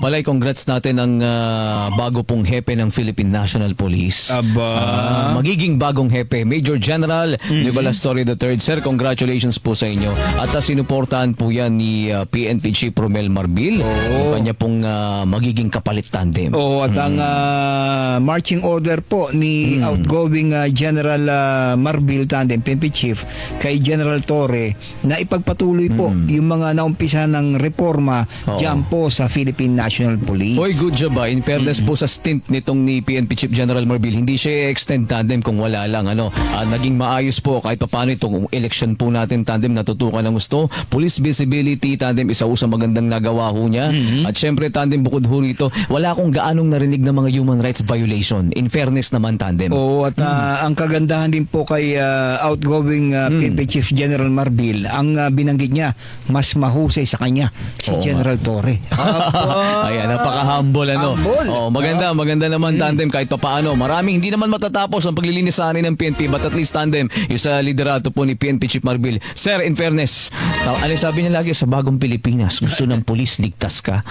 pala, congrats natin ang bago pong hepe ng Philippine National Police. Aba. Magiging bagong hepe, Major General Nicolas Torre III. Sir, congratulations po sa inyo. At sinuportahan po yan ni PNP Chief Romel Marbil. Yung kanya pong magiging kapalit tandem. Oo, at ang marching order po ni outgoing General Marbil Tandem, PNP Chief, kay General Torre, na ipagpatuloy po yung mga naumpisa ng reforma dyan po sa Philippine National Police. Hoy, good job ba? In fairness po sa stint nitong ni PNP Chief General Marbil, hindi siya extend tandem kung wala lang. Naging maayos po kahit paano itong election po natin tandem, natutukan ng gusto. Police visibility tandem, isa sa magandang nagawa ho niya. At syempre tandem, bukod ho rito, wala akong gaanong narinig ng mga human rights violation. In fairness naman tandem. Oo, at ang kagandahan din po kay outgoing PNP Chief General Marbil, ang binanggit niya, mas mahusay sa kanya si General Torre. Ayan, napaka-humble Humble. Maganda naman tandem kahit papaano. Maraming hindi naman matatapos ang paglilinis sa anin ng PNP, but at least tandem, yung sa liderato po ni PNP Chief Marbil. Sir, in fairness, ano sabi niya lagi, sa bagong Pilipinas, gusto ng pulis, ligtas ka.